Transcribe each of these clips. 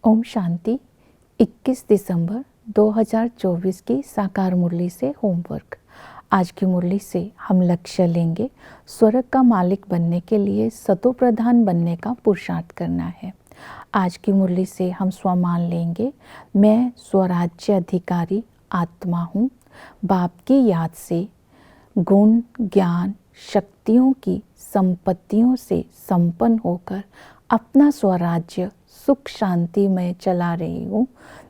ओम शांति। 21 दिसंबर 2024 की साकार मुरली से होमवर्क। आज की मुरली से हम लक्ष्य लेंगे स्वर्ग का मालिक बनने के लिए सतो प्रधान बनने का पुरुषार्थ करना है। आज की मुरली से हम स्वमान लेंगे, मैं स्वराज्य अधिकारी आत्मा हूँ। बाप की याद से गुण, ज्ञान, शक्तियों की संपत्तियों से संपन्न होकर अपना स्वराज्य सुख शांति में चला रही हूँ।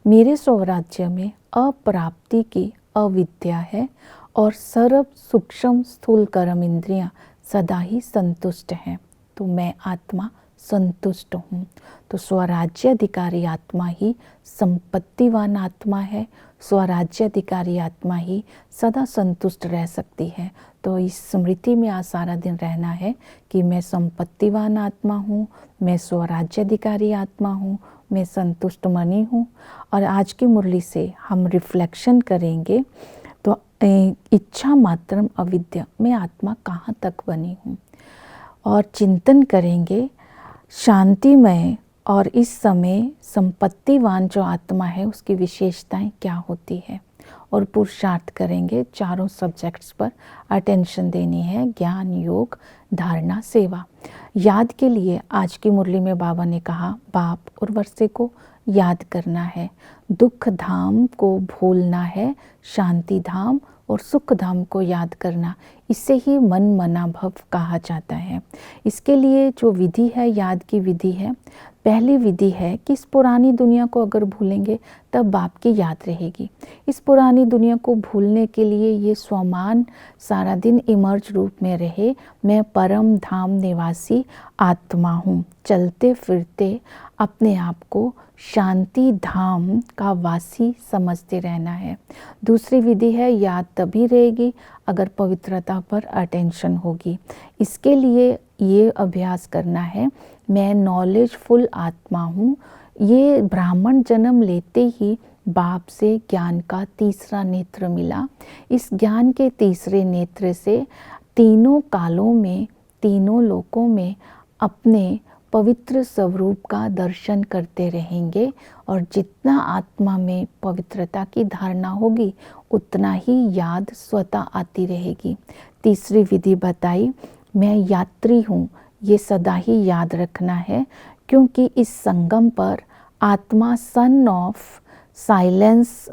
मेरे स्वराज्य में अप्राप्ति की अविद्या है और सर्व सूक्ष्म स्थूल कर्म इंद्रियां सदा ही संतुष्ट हैं। तो मैं आत्मा संतुष्ट हूँ। तो स्वराज्य अधिकारी आत्मा ही संपत्तिवान आत्मा है। स्वराज्य अधिकारी आत्मा ही सदा संतुष्ट रह सकती है। तो इस स्मृति में आज सारा दिन रहना है कि मैं संपत्तिवान आत्मा हूँ, मैं स्वराज्य अधिकारी आत्मा हूँ, मैं संतुष्ट मनी हूँ। और आज की मुरली से हम रिफ्लेक्शन करेंगे तो इच्छा मात्रम अविद्या, मैं आत्मा कहाँ तक बनी हूँ, और चिंतन करेंगे शांतिमय और इस समय संपत्तिवान जो आत्मा है उसकी विशेषताएं क्या होती है। और पुरुषार्थ करेंगे चारों सब्जेक्ट्स पर अटेंशन देनी है, ज्ञान, योग, धारणा, सेवा। याद के लिए आज की मुरली में बाबा ने कहा बाप और वर्षे को याद करना है, दुख धाम को भूलना है, शांति धाम और सुख धाम को याद करना। इसे ही मन मना भव कहा जाता है। इसके लिए जो विधि है, याद की विधि है, पहली विधि है कि इस पुरानी दुनिया को अगर भूलेंगे तब बाप की याद रहेगी। इस पुरानी दुनिया को भूलने के लिए ये स्वमान सारा दिन इमर्ज रूप में रहे, मैं परम धाम निवासी आत्मा हूँ। चलते फिरते अपने आप को शांति धाम का वासी समझते रहना है। दूसरी विधि है याद तभी रहेगी अगर पवित्रता पर अटेंशन होगी। इसके लिए ये अभ्यास करना है, मैं नॉलेजफुल आत्मा हूँ। ये ब्राह्मण जन्म लेते ही बाप से ज्ञान का तीसरा नेत्र मिला। इस ज्ञान के तीसरे नेत्र से तीनों कालों में, तीनों लोकों में अपने पवित्र स्वरूप का दर्शन करते रहेंगे। और जितना आत्मा में पवित्रता की धारणा होगी उतना ही याद स्वतः आती रहेगी। तीसरी विधि बताई, मैं यात्री हूँ, ये सदा ही याद रखना है, क्योंकि इस संगम पर आत्मा सन ऑफ साइलेंस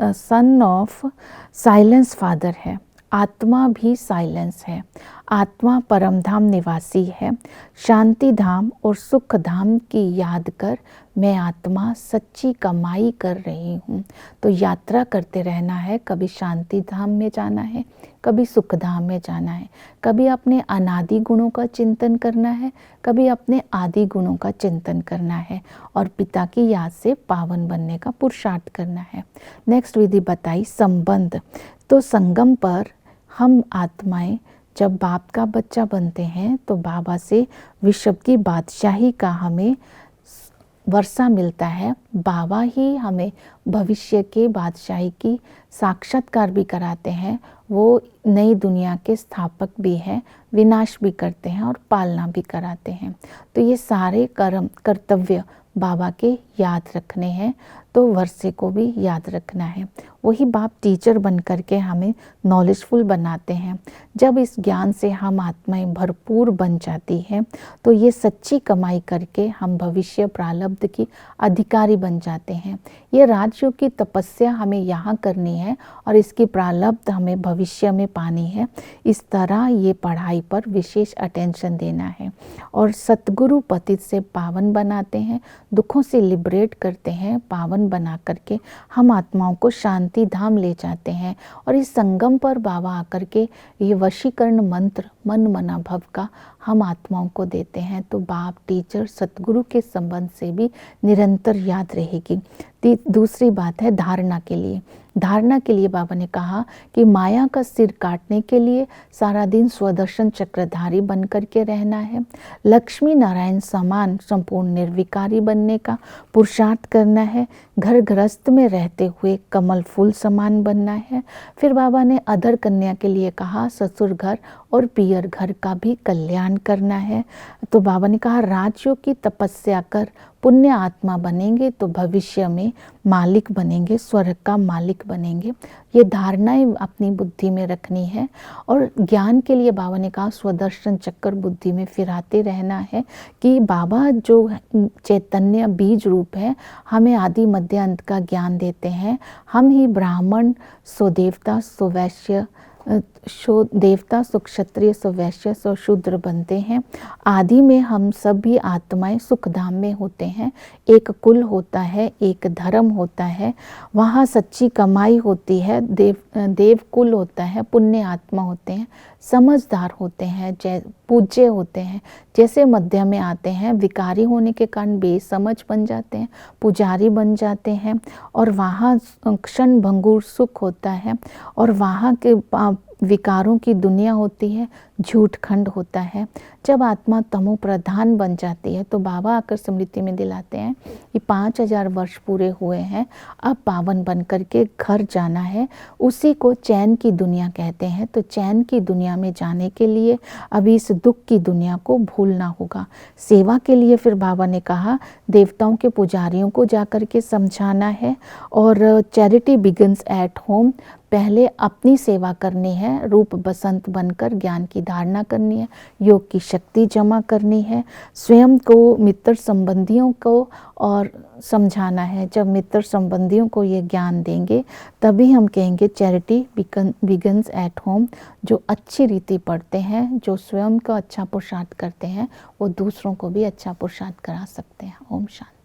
फादर है। आत्मा भी साइलेंस है। आत्मा परमधाम निवासी है। शांति धाम और सुख धाम की याद कर मैं आत्मा सच्ची कमाई कर रही हूँ। तो यात्रा करते रहना है, कभी शांति धाम में जाना है, कभी सुख धाम में जाना है, कभी अपने अनादि गुणों का चिंतन करना है, कभी अपने आदि गुणों का चिंतन करना है, और पिता की याद से पावन बनने का पुरुषार्थ करना है। नेक्स्ट विधि बताई संबंध। तो संगम पर हम आत्माएं जब बाप का बच्चा बनते हैं तो बाबा से विश्व की बादशाही का हमें वर्षा मिलता है। बाबा ही हमें भविष्य के बादशाही की साक्षात्कार भी कराते हैं। वो नई दुनिया के स्थापक भी हैं, विनाश भी करते हैं और पालना भी कराते हैं। तो ये सारे कर्तव्य बाबा के याद रखने हैं, तो वर्षे को भी याद रखना है। वही बाप टीचर बन करके हमें नॉलेजफुल बनाते हैं। जब इस ज्ञान से हम आत्माएं भरपूर बन जाती हैं तो ये सच्ची कमाई करके हम भविष्य प्रारब्ध की अधिकारी बन जाते हैं। ये राजयोग की तपस्या हमें यहाँ करनी है और इसकी प्रारब्ध हमें भविष्य में पानी है। इस तरह ये पढ़ाई पर विशेष अटेंशन देना है। और सतगुरु पतित से पावन बनाते हैं, दुखों से लिबरेट करते हैं, पावन बना करके हम आत्माओं को शांति धाम ले जाते हैं। और इस संगम पर बाबा आकर के ये वशीकरण मंत्र मन मना भव का हम आत्माओं को देते हैं। तो बाप, टीचर, सतगुरु के संबंध से भी निरंतर याद रहेगी। दूसरी बात है धारणा के लिए। धारणा के लिए बाबा ने कहा कि माया का सिर काटने के लिए सारा दिन स्वदर्शन चक्रधारी बन करके रहना है, लक्ष्मी नारायण समान संपूर्ण निर्विकारी बनने का पुरुषार्थ करना है, घर गृहस्थ में रहते हुए कमल फूल समान बनना है। फिर बाबा ने अधर कन्या के लिए कहा ससुर घर और पियर घर का भी कल्याण करना है। तो बाबा ने कहा राजयोग की तपस्या कर पुण्य आत्मा बनेंगे तो भविष्य में मालिक बनेंगे, स्वर्ग का मालिक बनेंगे। ये धारणाएं अपनी बुद्धि में रखनी है। और ज्ञान के लिए बाबा ने कहा स्वदर्शन चक्कर बुद्धि में फिराते रहना है कि बाबा जो चैतन्य बीज रूप है हमें आदि मध्य अंत का ज्ञान देते हैं। हम ही ब्राह्मण सो देवता सो वैश्य, सो देवता सो क्षत्रिय सो वैश्य सो शूद्र बनते हैं। आदि में हम सभी आत्माएं सुखधाम में होते हैं। एक कुल होता है, एक धर्म होता है, वहाँ सच्ची कमाई होती है। देव कुल होता है, पुण्य आत्मा होते हैं, समझदार होते हैं, पूज्य होते हैं। जैसे मध्य में आते हैं विकारी होने के कारण बेसमझ बन जाते हैं, पुजारी बन जाते हैं। और वहाँ क्षण भंगुर सुख होता है और वहाँ के विकारों की दुनिया होती है, झूठ खंड होता है। जब आत्मा तमो प्रधान बन जाती है तो बाबा आकर स्मृति में दिलाते हैं कि 5000 वर्ष पूरे हुए हैं, अब पावन बन करके घर जाना है। उसी को चैन की दुनिया कहते हैं। तो चैन की दुनिया में जाने के लिए अभी इस दुख की दुनिया को भूलना होगा। सेवा के लिए फिर बाबा ने कहा देवताओं के पुजारियों को जाकर के समझाना है और चैरिटी बिगिंस एट होम। पहले अपनी सेवा करनी है, रूप बसंत बनकर ज्ञान की धारणा करनी है, योग की शक्ति जमा करनी है, स्वयं को मित्र संबंधियों को और समझाना है। जब मित्र संबंधियों को ये ज्ञान देंगे तभी हम कहेंगे चैरिटी बिगिंस एट होम। जो अच्छी रीति पढ़ते हैं, जो स्वयं को अच्छा पुरुषार्थ करते हैं, वो दूसरों को भी अच्छा पुरुषार्थ करा सकते हैं। ओम शांति।